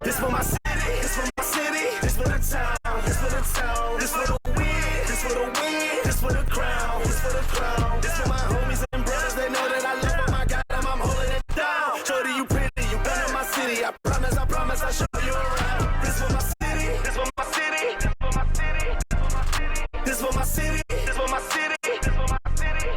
This for my city, this for my city, this for the town, this for the town, this for the win, this for the win, this for the crown, this for the crown, this for my homies and brothers. They know that I love them. I got them, I'm holding it down. Shorty, you pretty, you been in my city. I promise, I'll show you around. This for my city, this for my city, this for my city, this for my city, this for my city, this for my city.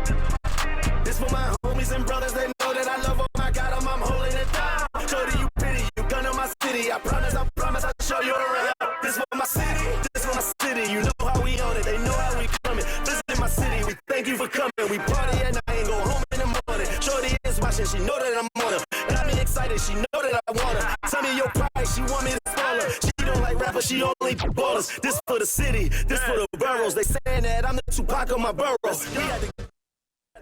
This for my homies and brothers. They know that I love them. I got them, I'm holding it down. Shorty, you pretty, you been in my city. I promise, I'll show you around. This for my city, this for my city. You know how we own it. They know how we coming. Visit my city. We thank you for coming. We party at night and go home in the morning. Shorty is watching. She know that I'm on her. Got me excited. She know that I want her. Tell me your price. She want me to spoil her. She don't like rappers. She only ballers. This for the city. This for the boroughs. They saying that I'm the Tupac of my boroughs. We had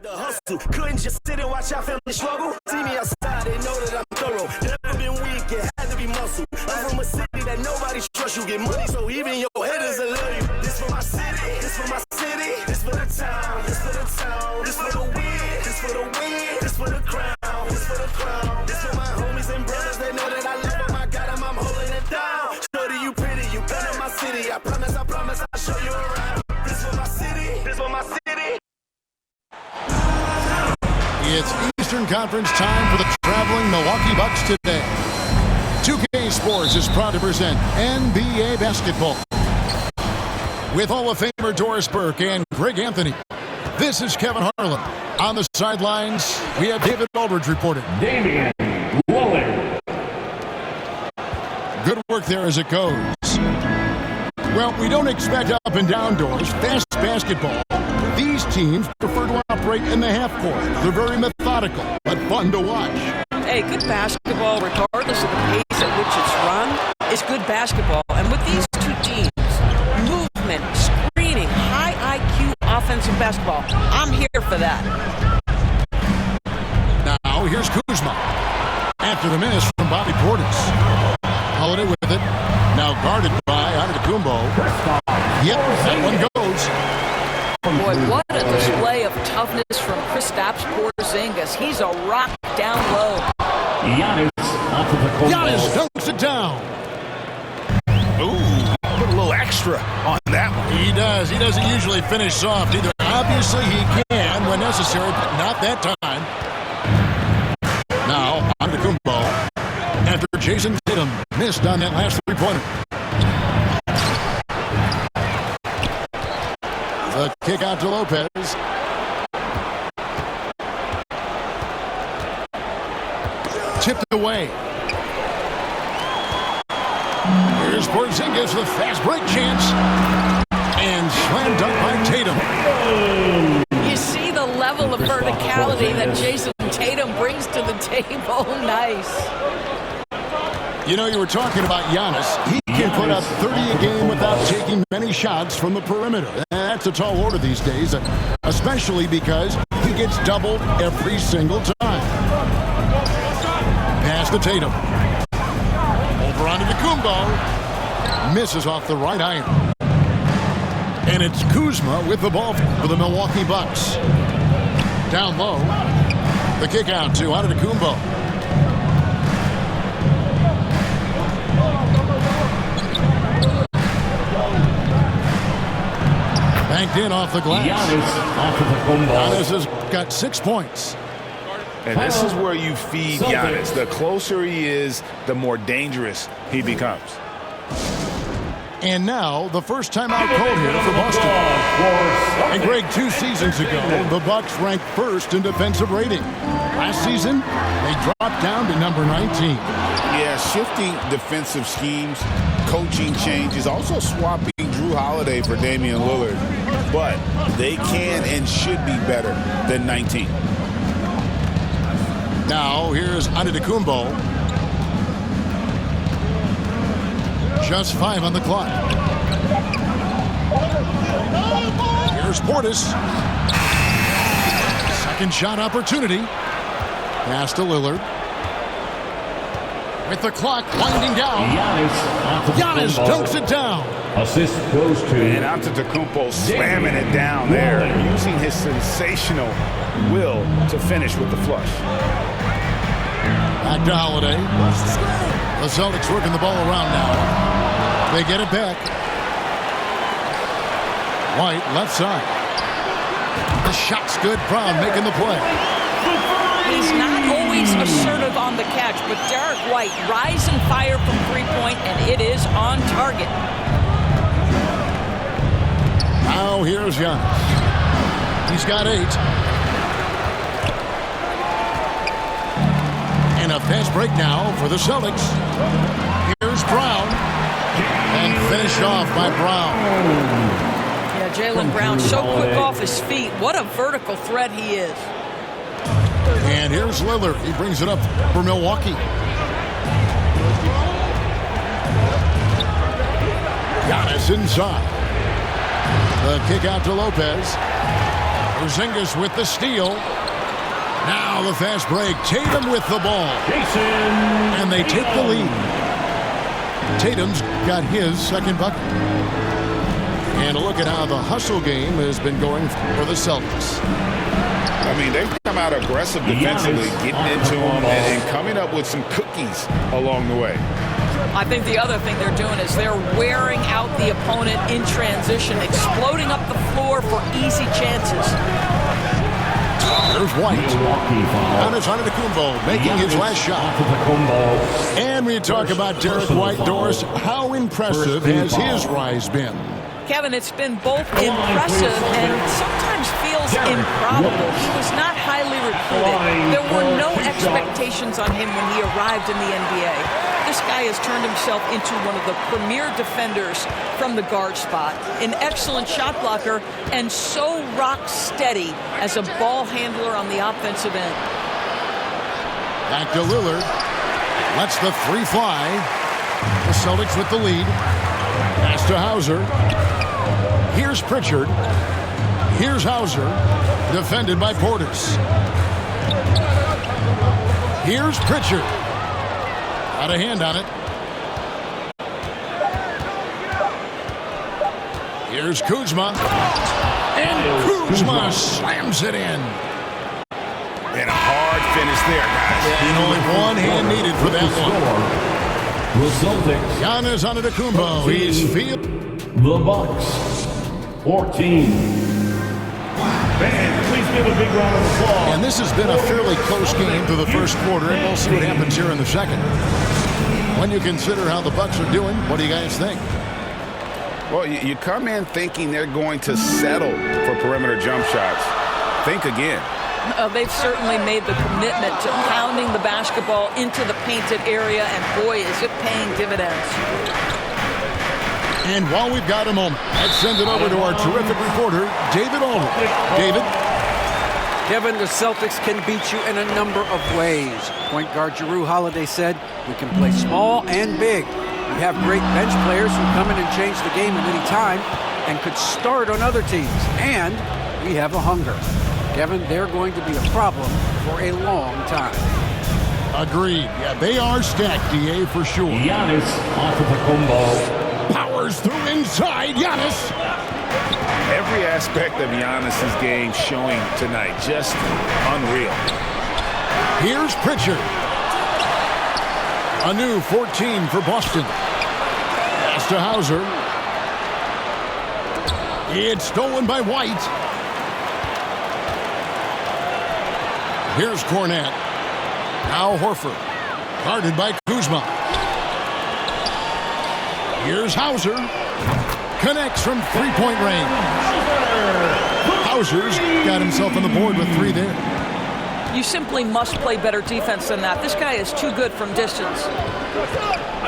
the hustle. Couldn't just sit and watch our family struggle. See me outside. They know that I'm thorough. Never been weak. It had to be muscle. I'm from a city that nobody trusts. You get money, so even your haters will love you. This for my city. This for my city. This for the town. This for the town. This for the win. This for the win. This for the crown. This for the crown. This for my homies and brothers. They know that I love them. I got them. I'm holding it down. Shorty, you pretty. You been in my city. I promise, I'll show you around. This for my city. This for my city. It's Eastern Conference time for the traveling Milwaukee Bucks today. 2K Sports is proud to present NBA basketball. With Hall of Famer Doris Burke and Greg Anthony, this is Kevin Harlan. On the sidelines, we have David Aldridge reporting. Damian Lillard. Good work there as it goes. Well, we don't expect up and down doors, fast basketball. These teams prefer to operate in the half court. They're very methodical, but fun to watch. Hey, good basketball, regardless of the pace at which it's run, is good basketball. And with these two teams, movement, screening, high IQ offensive basketball, I'm here for that. Now, here's Kuzma. After the miss from Bobby Portis. Holiday with it. Now guarded by Antetokounmpo. Yep, that one goes. Boy, what a display of toughness from Kristaps Porzingis. He's a rock down low. Giannis dunks it down. Ooh, put a little extra on that one. He does. He doesn't usually finish soft either. Obviously, he can when necessary, but not that time. Now, Antetokounmpo. After Jason Tatum missed on that last three-pointer. The kick out to Lopez. Tipped away. Here's Porzingis with a fast break chance. And slam dunk by Tatum. You see the level of verticality that Jason Tatum brings to the table. Nice. You know, you were talking about Giannis. He can put up 30 a game without taking many shots from the perimeter. That's a tall order these days, especially because he gets doubled every single time. Pass to Tatum. Over onto Antetokounmpo. Misses off the right iron. And it's Kuzma with the ball for the Milwaukee Bucks. Down low. The kick out to Antetokounmpo. Banked in off the glass. Giannis has got 6 points. And this is where you feed Giannis. The closer he is, the more dangerous he becomes. And now, the first time out called here for Boston. And Greg, 2 seasons ago, the Bucks ranked first in defensive rating. Last season, they dropped down to number 19. Yeah, shifting defensive schemes, coaching changes, also swapping Drew Holiday for Damian Lillard. But they can and should be better than 19. Now, here's Antetokounmpo. Just 5 on the clock. Here's Portis. Second shot opportunity. Pass to Lillard. With the clock winding down. Giannis dunks it down. Assist goes to And Antetokounmpo slamming it down there, using his sensational will to finish with the flush. Back to Holiday. The Celtics working the ball around now. They get it back. White, left side. The shot's good. Brown making the play. He's not always assertive on the catch, but Derek White, rise and fire from three-point, and it is on target. Now here's Giannis. He's got 8. And a fast break now for the Celtics. Here's Brown. And finished off by Brown. Yeah, Jaylen Brown so quick off his feet. What a vertical threat he is. And here's Lillard. He brings it up for Milwaukee. Giannis inside. The kick out to Lopez. Porzingis with the steal. Now the fast break. Tatum with the ball. And they take the lead. Tatum's got his second bucket. And a look at how the hustle game has been going for the Celtics. I mean, they've come out aggressive defensively, getting into them and coming up with some cookies along the way. I think the other thing they're doing is they're wearing out the opponent in transition, exploding up the floor for easy chances. There's White. Giannis Antetokounmpo making his last shot. And we talk about Derek White, Doris. How impressive has his rise been? Kevin, it's been both impressive and sometimes feels improbable. He was not highly recruited. There were no expectations on him when he arrived in the NBA. This guy has turned himself into one of the premier defenders from the guard spot, an excellent shot blocker, and so rock steady as a ball handler on the offensive end. Back to Lillard. Lets the 3 fly. The Celtics with the lead. Pass to Hauser. Here's Pritchard. Here's Hauser. Defended by Portis. Here's Pritchard. Got a hand on it. Here's Kuzma. And Kuzma slams it in. And a hard finish there, guys. And only one hand needed for that one. The Celtics. Giannis Antetokounmpo. He's field. The Bucks. 14. Fans, please give a big round of applause. And this has been a fairly close game through the first quarter, and we'll see what happens here in the second. When you consider how the Bucks are doing, what do you guys think? Well, you come in thinking they're going to settle for perimeter jump shots. Think again. They've certainly made the commitment to pounding the basketball into the painted area, and boy, is it paying dividends. And while we've got a moment, let's send it over to our terrific reporter, David Aldridge. David? Kevin, the Celtics can beat you in a number of ways. Point guard Jrue Holiday said, we can play small and big. We have great bench players who come in and change the game at any time and could start on other teams. And we have a hunger. Kevin, they're going to be a problem for a long time. Agreed. Yeah, they are stacked, DA, for sure. Giannis Antetokounmpo. Powers through inside. Giannis. Every aspect of Giannis's game showing tonight. Just unreal. Here's Pritchard. A new 14 for Boston. Pass to Hauser. It's stolen by White. Here's Cornette. Now Horford. Guarded by Kuzma. Here's Hauser. Connects from three-point range. Hauser's got himself on the board with 3 there. You simply must play better defense than that. This guy is too good from distance.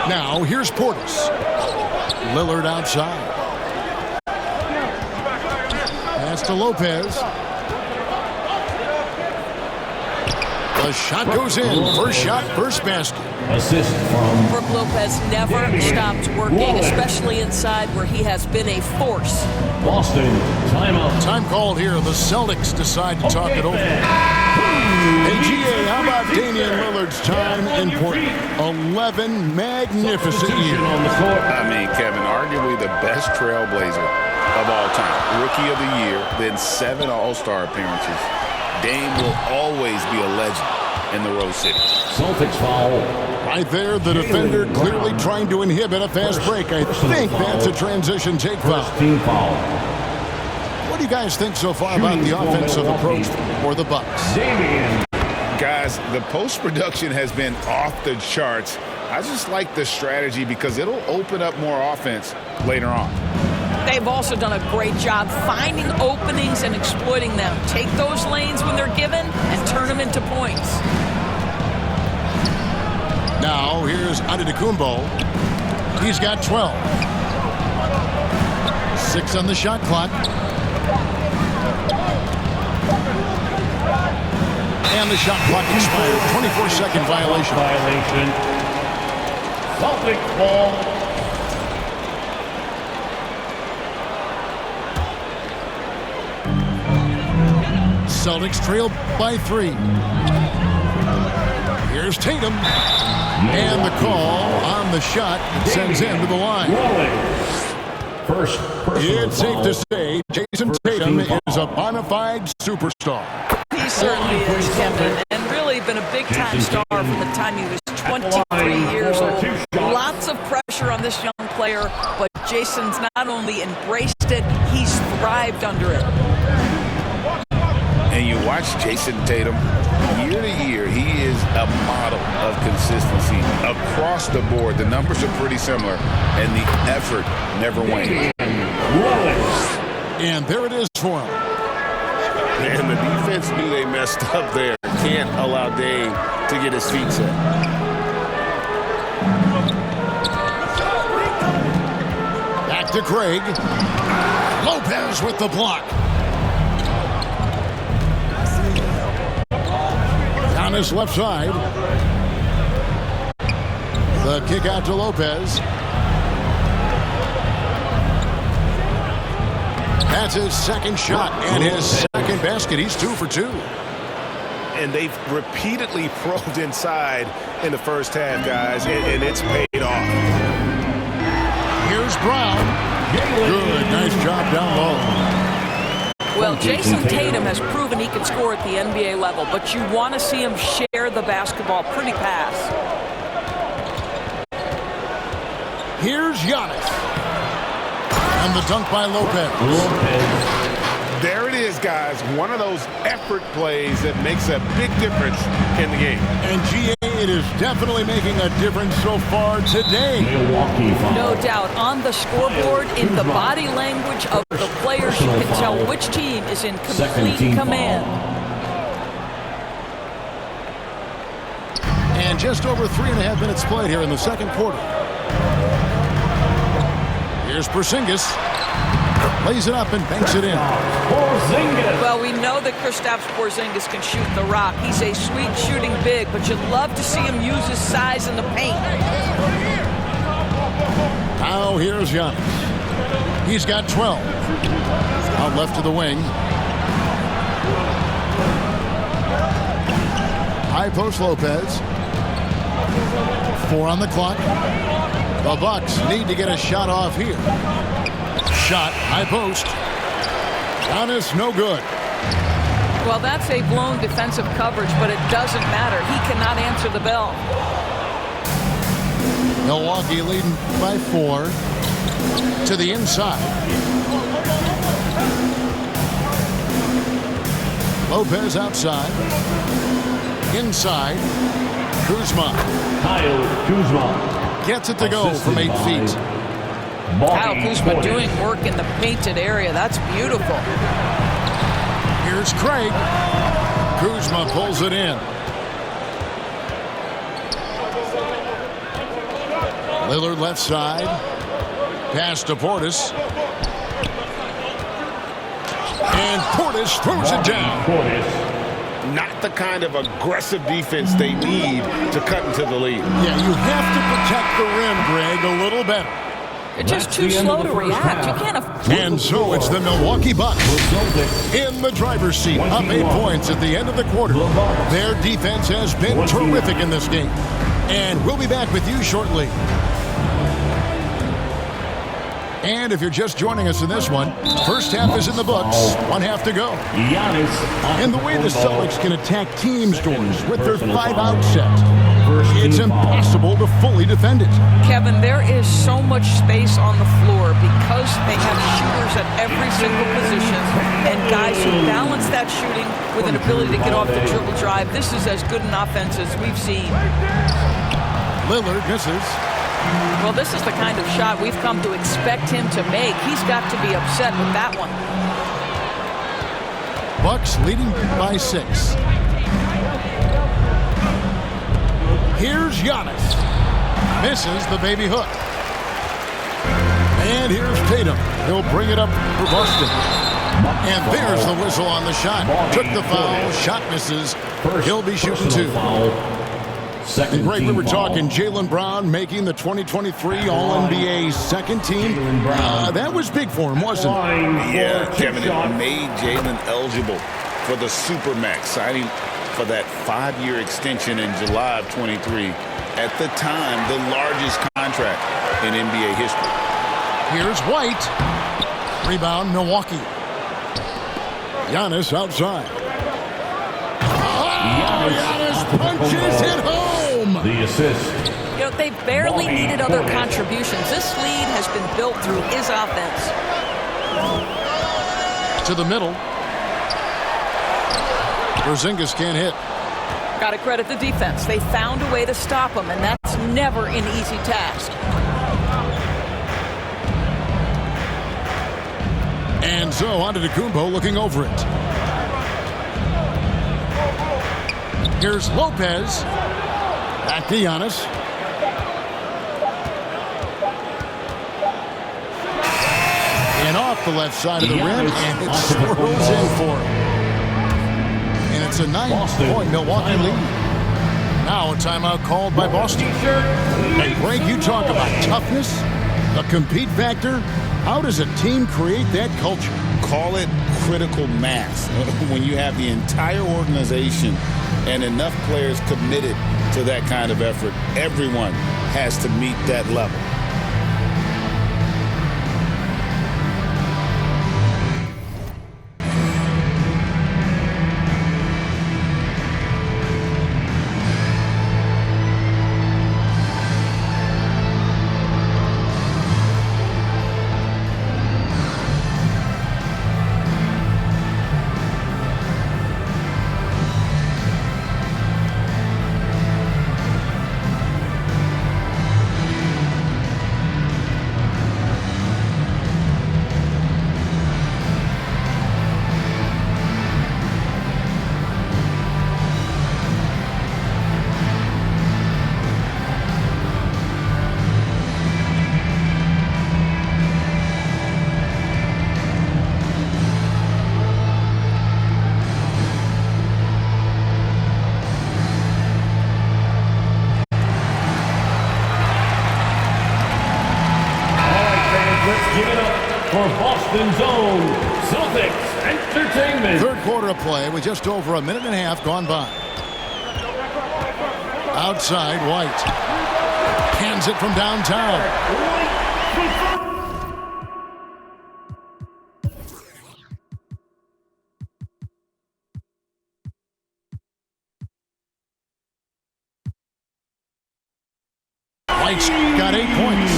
Now here's Portis. Lillard outside. Pass to Lopez. The shot goes in. First shot, first basket. Assist from Brook Lopez never stops working, especially inside where he has been a force. Boston. Timeout. Time called here. The Celtics decide to talk it over. Hey, GA, how about Damian Lillard's time in Portland? 11 magnificent years. On the court. I mean, Kevin, arguably the best trailblazer of all time. Rookie of the year, then 7 All-Star appearances. Dame will always be a legend. in the Rose City. Celtics foul. Right there, the defender clearly trying to inhibit a fast break. I think that's a transition take foul. First team foul. What do you guys think so far about the offensive approach for the Bucks? Damian. Guys, the post-production has been off the charts. I just like the strategy because it'll open up more offense later on. They've also done a great job finding openings and exploiting them. Take those lanes when they're given and turn them into points. Now, here's Antetokounmpo. He's got 12. 6 on the shot clock. And the shot clock expired. 24-second violation. Celtics ball. Celtics trail by 3. Here's Tatum. And the call on the shot sends him to the line. First It's safe to say Jason Tatum is a bona fide superstar. He certainly is, Kevin, and really been a big-time star from the time he was 23 years old. Lots of pressure on this young player, but Jason's not only embraced it, he's thrived under it. And you watch Jason Tatum, year to year, he is a model of consistency. Across the board, the numbers are pretty similar, and the effort never wanes. And there it is for him. And the defense knew they messed up there. Can't allow Dame to get his feet set. Back to Craig. Lopez with the block. On his left side. The kick out to Lopez. That's his second shot and his second basket. He's 2 for 2. And they've repeatedly probed inside in the first half, guys, and it's paid off. Here's Brown. Good, nice job down low. Well, Jason Tatum has proven he can score at the NBA level, but you want to see him share the basketball. Pretty pass. Here's Giannis. And the dunk by Lopez. There it is, guys. One of those effort plays that makes a big difference in the game. And GA, it is definitely making a difference so far today. No doubt. On the scoreboard, in the body language of the players, you can tell which team is in complete command. And just over 3.5 minutes played here in the second quarter. Here's Porzingis. Lays it up and banks it in. Well, we know that Kristaps Porzingis can shoot the rock. He's a sweet shooting big, but you'd love to see him use his size in the paint. Now here's Giannis. He's got 12. Out left to the wing. High post Lopez. 4 on the clock. The Bucks need to get a shot off here. Shot, high post. Giannis, no good. Well, that's a blown defensive coverage, but it doesn't matter. He cannot answer the bell. Milwaukee leading by 4. To the inside. Lopez outside. Inside. Kuzma. Kyle Kuzma. Gets it to go from 8 feet. Kyle Kuzma doing work in the painted area. That's beautiful. Here's Craig. Kuzma pulls it in. Lillard left side. Pass to Portis. And Portis throws it down. Not the kind of aggressive defense they need to cut into the lead. Yeah, you have to protect the rim, Greg, a little better. You're just too slow to react. You can't afford. And so it's the Milwaukee Bucks in the driver's seat, up 8 points at the end of the quarter. Their defense has been terrific in this game. And we'll be back with you shortly. And if you're just joining us in this one, first half is in the books. One half to go. And the way the Celtics can attack teams' doors with their 5-out set, it's impossible to fully defend it. Kevin, there is so much space on the floor because they have shooters at every single position and guys who balance that shooting with an ability to get off the dribble drive. This is as good an offense as we've seen. Lillard misses. Well, this is the kind of shot we've come to expect him to make. He's got to be upset with that one. Bucks leading by 6. Here's Giannis. Misses the baby hook. And here's Tatum. He'll bring it up for Boston. And there's the whistle on the shot. Took the foul. Shot misses. He'll be shooting 2. And Greg, we were talking Jaylen Brown making the 2023 All-NBA second team. That was big for him, wasn't it? Yeah, Kevin, it made Jaylen eligible for the Supermax, signing for that 5-year extension in July of 23. At the time, the largest contract in NBA history. Here's White. Rebound, Milwaukee. Giannis outside. Giannis punches it home. The assist. You know, they barely needed other contributions. This lead has been built through his offense. To the middle. Porzingis can't hit. Got to credit the defense. They found a way to stop him, and that's never an easy task. And so on to Antetokounmpo looking over it. Here's Lopez. Back to Giannis. And off the left side of the rim, and it swirls in for him. And it's a 9-point Milwaukee lead. Now a timeout called by Boston. And Greg, you talk about toughness, the compete factor. How does a team create that culture? Call it critical mass. When you have the entire organization and enough players committed to that kind of effort, everyone has to meet that level. For Boston's own Celtics Entertainment. Third quarter of play with just over a minute and a half gone by. Outside, White. Hands it from downtown. White's got 8 points.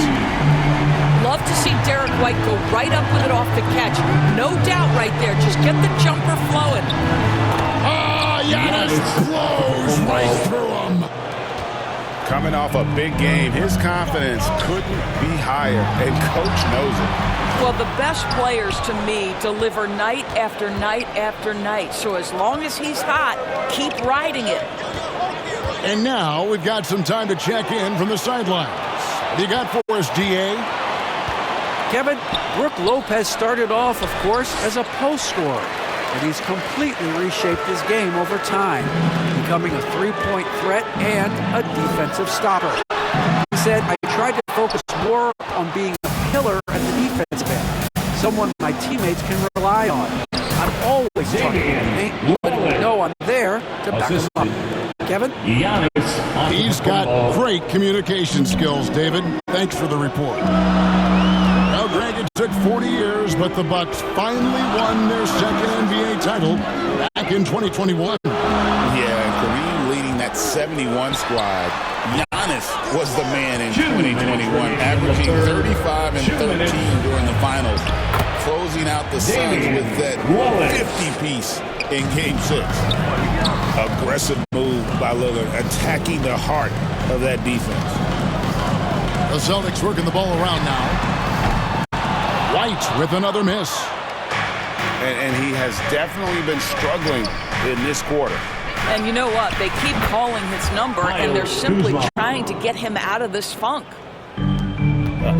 Love to see Derek White go right up with it off the catch. No doubt right there. Just get the jumper flowing. Giannis blows right through him. Coming off a big game, his confidence couldn't be higher, and coach knows it. Well, the best players, to me, deliver night after night after night. So as long as he's hot, keep riding it. And now we've got some time to check in from the sidelines. What do you got for us, D.A.? Kevin, Brook Lopez started off, of course, as a post scorer, but he's completely reshaped his game over time, becoming a three-point threat and a defensive stopper. He said, I tried to focus more on being a pillar at the defensive end, someone my teammates can rely on. I'm always trying to make people know I'm there to back them up. Kevin? He's got great communication skills, David. Thanks for the report. Well, Greg, took 40 years, but the Bucks finally won their second NBA title back in 2021. Yeah, Kareem leading that 71 squad. Giannis was the man in 2021, averaging 35 and 13 during the finals, closing out the Suns with that 50-piece in Game 6. Aggressive move by Lillard, attacking the heart of that defense. The Celtics working the ball around now. White with another miss. And he has definitely been struggling in this quarter. And you know what? They keep calling his number, and they're simply trying to get him out of this funk.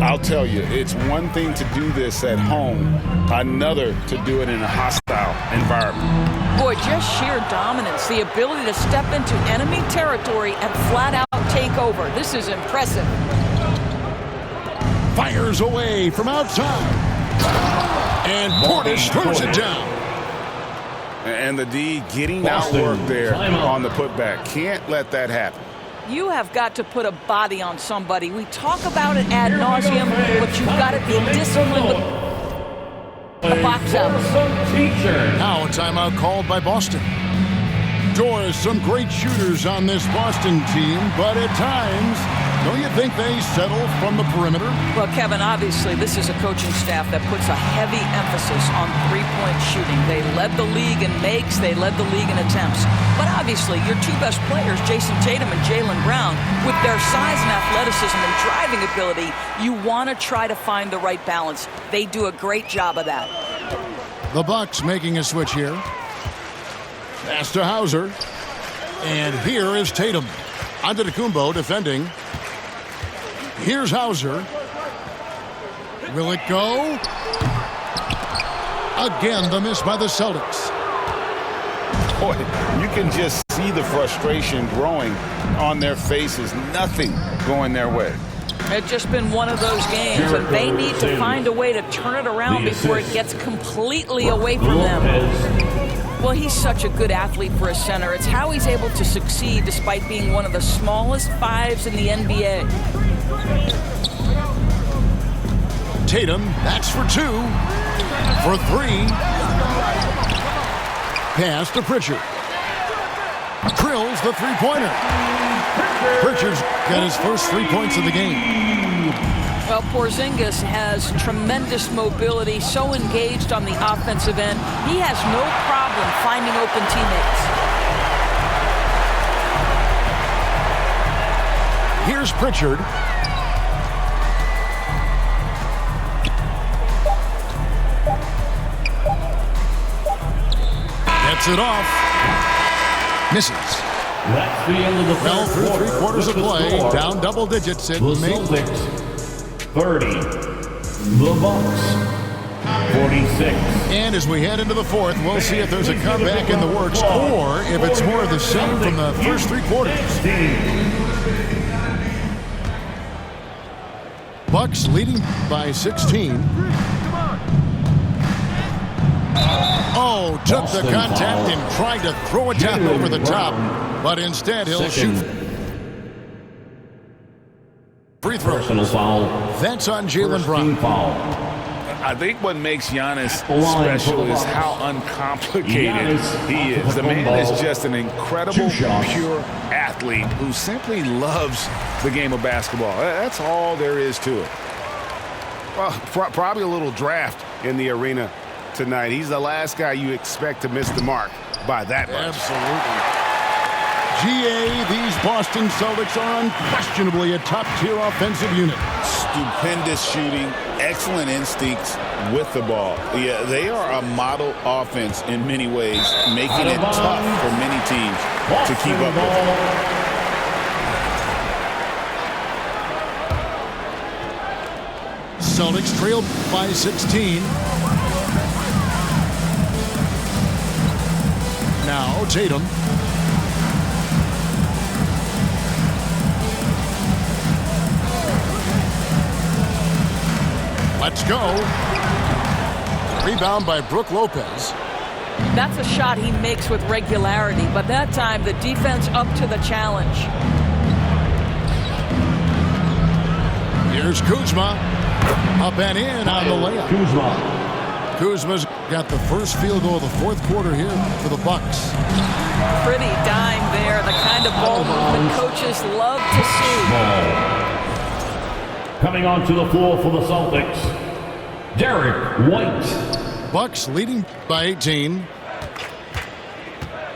I'll tell you, it's one thing to do this at home, another to do it in a hostile environment. Boy, just sheer dominance, the ability to step into enemy territory and flat out take over. This is impressive. Fires away from outside. And Portis throws it down. And the D getting outworked there on the putback. Can't let that happen. You have got to put a body on somebody. We talk about it ad nauseum, but you've got to be disciplined with the box out. Now a timeout called by Boston. Doris, some great shooters on this Boston team, but at times, don't you think they settle from the perimeter? Well, Kevin, obviously this is a coaching staff that puts a heavy emphasis on three-point shooting. They led the league in makes, they led the league in attempts. But obviously, your two best players, Jason Tatum and Jaylen Brown, with their size and athleticism and driving ability, you want to try to find the right balance. They do a great job of that. The Bucks making a switch here. Pass to Hauser. And here is Tatum. Antetokounmpo defending. Here's Hauser. Will it go? Again, the miss by the Celtics. Boy, you can just see the frustration growing on their faces. Nothing going their way. It's just been one of those games, and they need to find a way to turn it around before it gets completely away from them. Well, he's such a good athlete for a center. It's how he's able to succeed despite being one of the smallest fives in the NBA. Tatum, that's for two. For three. Pass to Pritchard. Drills the three-pointer. Pritchard's got his first 3 points of the game. Well, Porzingis has tremendous mobility, so engaged on the offensive end. He has no problem finding open teammates. Here's Pritchard. Gets it off. Misses. That's the end of the Well, third through quarter. 3 quarters of With the play, score, down double digits at the May. Celtics 30, the Bucks 46. And as we head into the fourth, we'll see if there's a comeback in the works or if it's more of the same from the first 3 quarters. Bucks leading by 16. Oh, took the contact and tried to throw it down over the top, but instead he'll shoot. Free throw. Personal foul. That's on Jaylen Brown. Foul. I think what makes Giannis special is how uncomplicated he is. The man is just an incredible, pure athlete who simply loves the game of basketball. That's all there is to it. Well, probably a little draft in the arena tonight. He's the last guy you expect to miss the mark by that much. Absolutely. GA, these Boston Celtics are unquestionably a top-tier offensive unit. Stupendous shooting, excellent instincts with the ball. Yeah, they are a model offense in many ways, making it tough for many teams to keep up with. Celtics trailed by 16. Now Tatum. Let's go. Rebound by Brook Lopez. That's a shot he makes with regularity, but that time the defense up to the challenge. Here's Kuzma. Up and in on the layup. Kuzma. Kuzma's got the first field goal of the fourth quarter here for the Bucks. Pretty dime there, the kind of ball movement coaches love to see. Ball. Coming onto the floor for the Celtics, Derek White. Bucks leading by 18.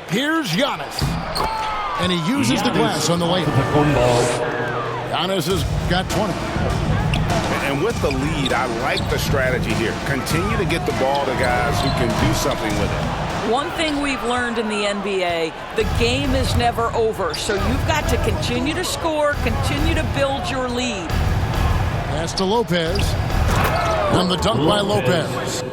Here's Giannis. And he uses the glass on the layup. Giannis has got 20. And with the lead, I like the strategy here. Continue to get the ball to guys who can do something with it. One thing we've learned in the NBA, the game is never over. So you've got to continue to score, continue to build your lead. Pass to Lopez. And the dunk by Lopez.